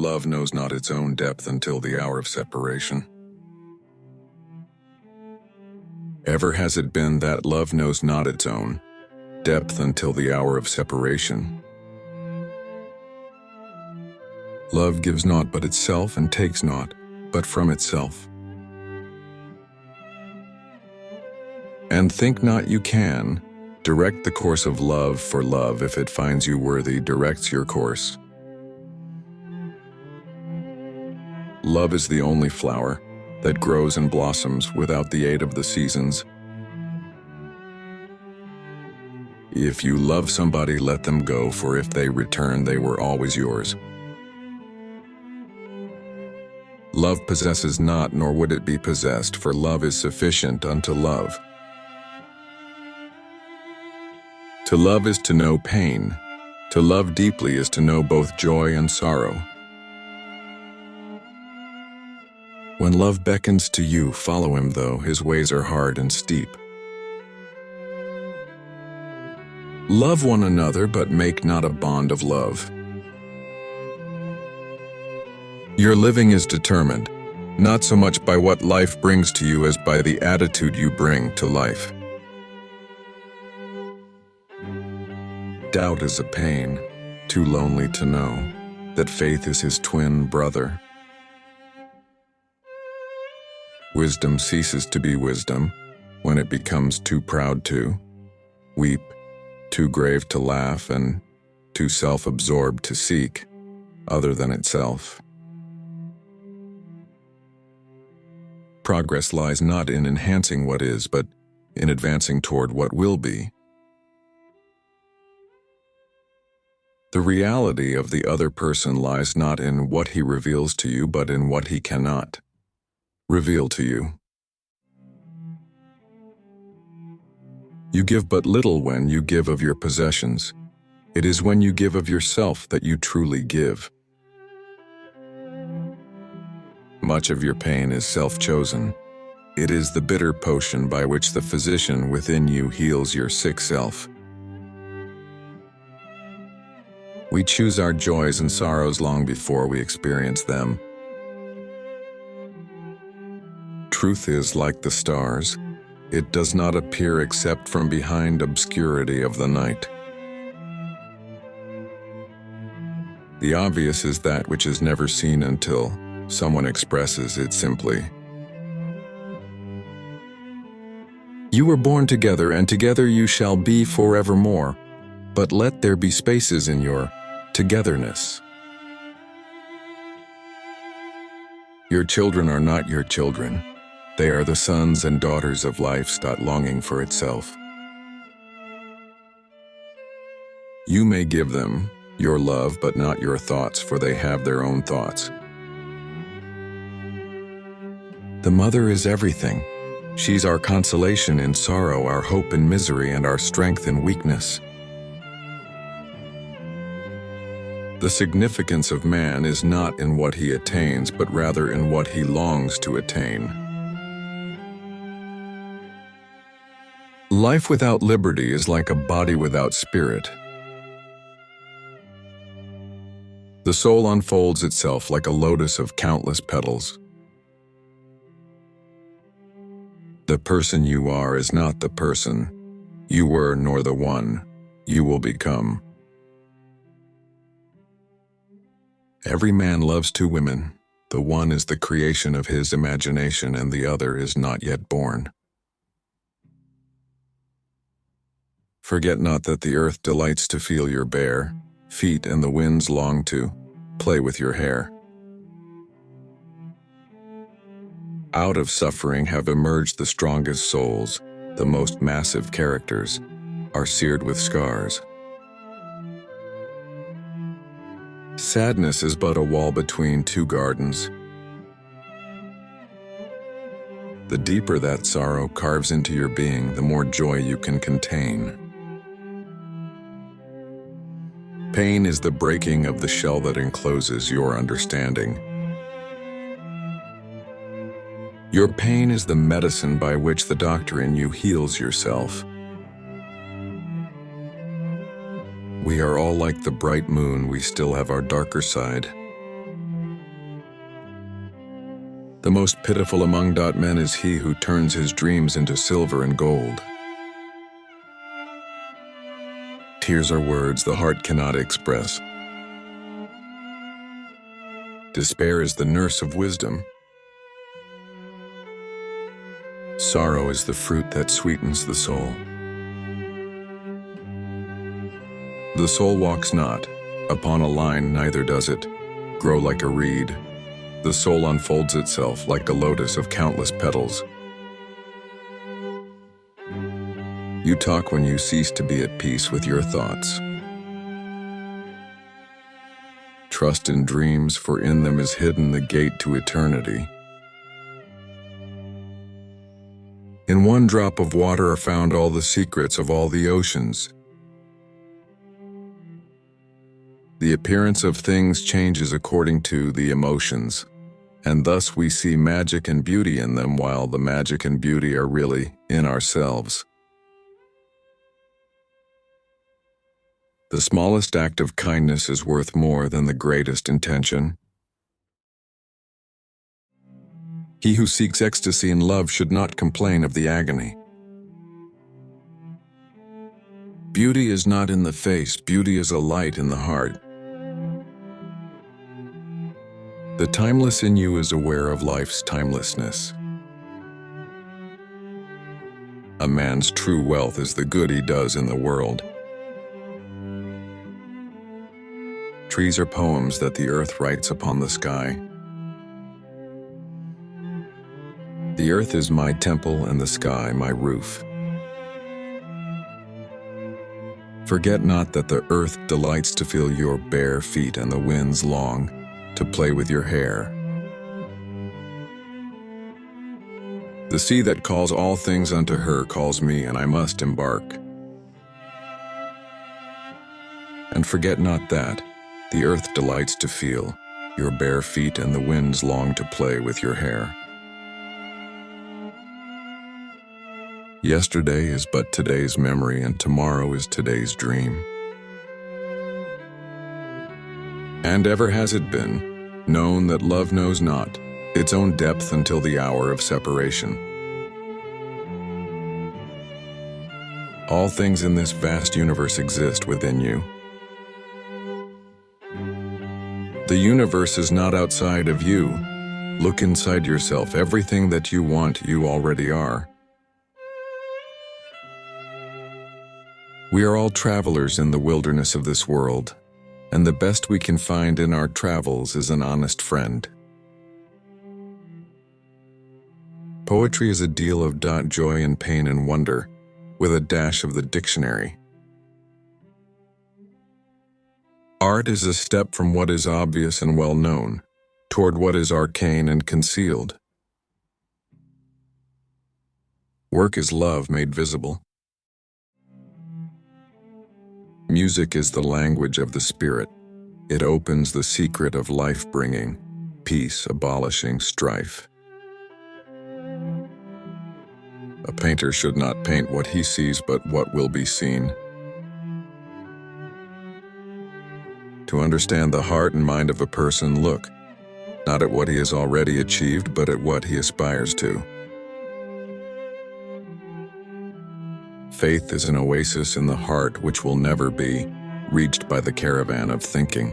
love knows not its own depth until the hour of separation. Ever has it been that love knows not its own depth until the hour of separation. Love gives not but itself and takes not but from itself. And think not you can direct the course of love, for love, if it finds you worthy, directs your course. Love is the only flower that grows and blossoms without the aid of the seasons. If you love somebody, let them go, for if they return, they were always yours. Love possesses not, nor would it be possessed, for love is sufficient unto love. To love is to know pain. To love deeply is to know both joy and sorrow. When love beckons to you, follow him, though his ways are hard and steep. Love one another, but make not a bond of love. Your living is determined, not so much by what life brings to you as by the attitude you bring to life. Doubt is a pain, too lonely to know that faith is his twin brother. Wisdom ceases to be wisdom when it becomes too proud to weep, too grave to laugh, and too self-absorbed to seek other than itself. Progress lies not in enhancing what is, but in advancing toward what will be. The reality of the other person lies not in what he reveals to you, but in what he cannot reveal to you. You give but little when you give of your possessions. It is when you give of yourself that you truly give. Much of your pain is self-chosen. It is the bitter potion by which the physician within you heals your sick self. We choose our joys and sorrows long before we experience them. Truth is like the stars. It does not appear except from behind obscurity of the night. The obvious is that which is never seen until someone expresses it simply. You were born together, and together you shall be forevermore, but let there be spaces in your togetherness. Your children are not your children. They are the sons and daughters of life, longing for itself. You may give them your love, but not your thoughts, for they have their own thoughts. The mother is everything. She's our consolation in sorrow, our hope in misery, and our strength in weakness. The significance of man is not in what he attains, but rather in what he longs to attain. Life without liberty is like a body without spirit. The soul unfolds itself like a lotus of countless petals. The person you are is not the person you were, nor the one you will become. Every man loves two women. The one is the creation of his imagination, and the other is not yet born. Forget not that the earth delights to feel your bare feet, and the winds long to play with your hair. Out of suffering have emerged the strongest souls. The most massive characters are seared with scars. Sadness is but a wall between two gardens. The deeper that sorrow carves into your being, the more joy you can contain. Pain is the breaking of the shell that encloses your understanding. Your pain is the medicine by which the doctor in you heals yourself. We are all like the bright moon, we still have our darker side. The most pitiful among men is he who turns his dreams into silver and gold. Tears are words the heart cannot express. Despair is the nurse of wisdom. Sorrow is the fruit that sweetens the soul. The soul walks not upon a line, neither does it grow like a reed. The soul unfolds itself like a lotus of countless petals. You talk when you cease to be at peace with your thoughts. Trust in dreams, for in them is hidden the gate to eternity. In one drop of water are found all the secrets of all the oceans. The appearance of things changes according to the emotions, and thus we see magic and beauty in them, while the magic and beauty are really in ourselves. The smallest act of kindness is worth more than the greatest intention. He who seeks ecstasy in love should not complain of the agony. Beauty is not in the face, beauty is a light in the heart. The timeless in you is aware of life's timelessness. A man's true wealth is the good he does in the world. Trees are poems that the earth writes upon the sky. The earth is my temple and the sky my roof. Forget not that the earth delights to feel your bare feet, and the winds long to play with your hair. The sea that calls all things unto her calls me, and I must embark. And forget not that the earth delights to feel your bare feet, and the winds long to play with your hair. Yesterday is but today's memory, and tomorrow is today's dream. And ever has it been known that love knows not its own depth until the hour of separation. All things in this vast universe exist within you. The universe is not outside of you. Look inside yourself. Everything that you want, you already are. We are all travelers in the wilderness of this world, and the best we can find in our travels is an honest friend. Poetry is a deal of joy and pain and wonder, with a dash of the dictionary. Art is a step from what is obvious and well known, toward what is arcane and concealed. Work is love made visible. Music is the language of the spirit. It opens the secret of life-bringing, peace abolishing strife. A painter should not paint what he sees, but what will be seen. To understand the heart and mind of a person, look not at what he has already achieved, but at what he aspires to. Faith is an oasis in the heart which will never be reached by the caravan of thinking.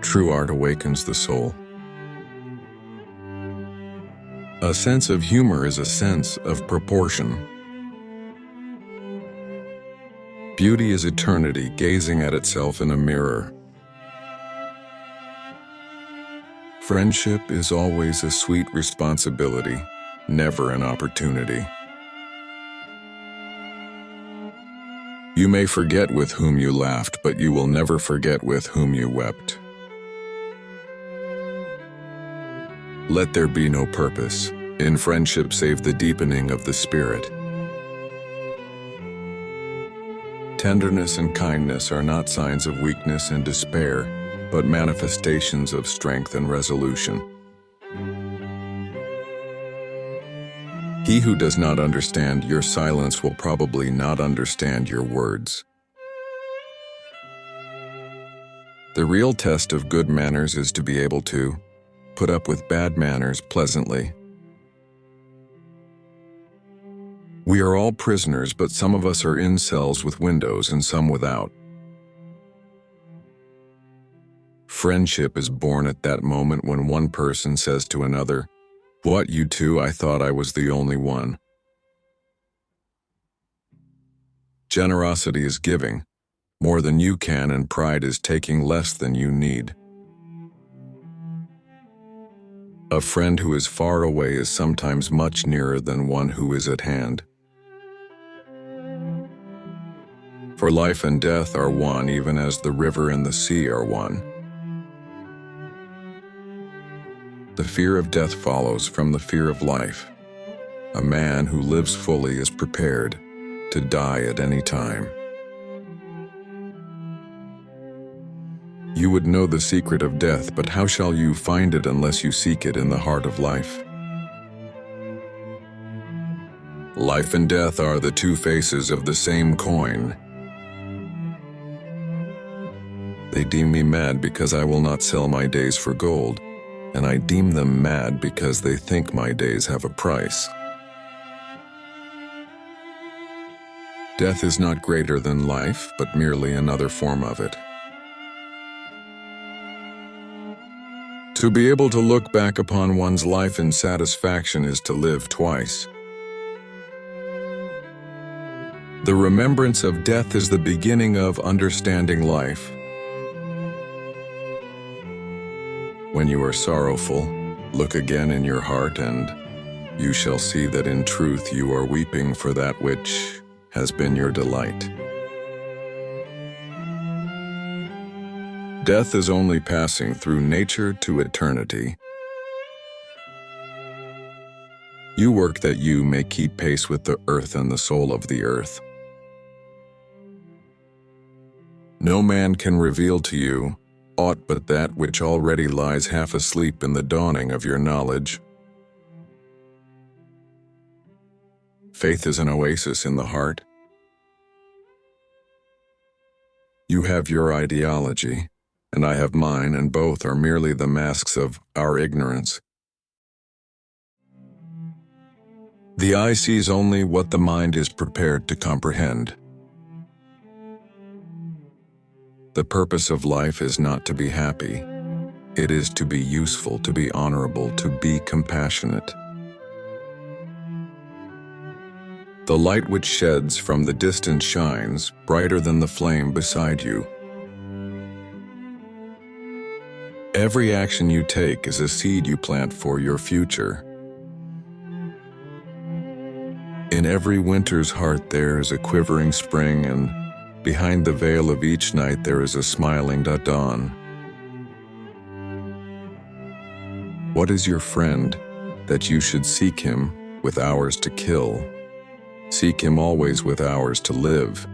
True art awakens the soul. A sense of humor is a sense of proportion. Beauty is eternity gazing at itself in a mirror. Friendship is always a sweet responsibility, never an opportunity. You may forget with whom you laughed, but you will never forget with whom you wept. Let there be no purpose in friendship save the deepening of the spirit. Tenderness and kindness are not signs of weakness and despair, but manifestations of strength and resolution. He who does not understand your silence will probably not understand your words. The real test of good manners is to be able to put up with bad manners pleasantly. We are all prisoners, but some of us are in cells with windows and some without. Friendship is born at that moment when one person says to another, "What, you two? I thought I was the only one." Generosity is giving more than you can, and pride is taking less than you need. A friend who is far away is sometimes much nearer than one who is at hand. For life and death are one, even as the river and the sea are one. The fear of death follows from the fear of life. A man who lives fully is prepared to die at any time. You would know the secret of death, but how shall you find it unless you seek it in the heart of life? Life and death are the two faces of the same coin. They deem me mad because I will not sell my days for gold, and I deem them mad because they think my days have a price. Death is not greater than life, but merely another form of it. To be able to look back upon one's life in satisfaction is to live twice. The remembrance of death is the beginning of understanding life. When you are sorrowful, look again in your heart, and you shall see that in truth you are weeping for that which has been your delight. Death is only passing through nature to eternity. You work that you may keep pace with the earth and the soul of the earth. No man can reveal to you aught but that which already lies half asleep in the dawning of your knowledge. Faith is an oasis in the heart. You have your ideology, and I have mine, and both are merely the masks of our ignorance. The eye sees only what the mind is prepared to comprehend. The purpose of life is not to be happy. It is to be useful, to be honorable, to be compassionate. The light which sheds from the distance shines brighter than the flame beside you. Every action you take is a seed you plant for your future. In every winter's heart there is a quivering spring, and behind the veil of each night there is a smiling dawn. What is your friend, that you should seek him with hours to kill? Seek him always with hours to live,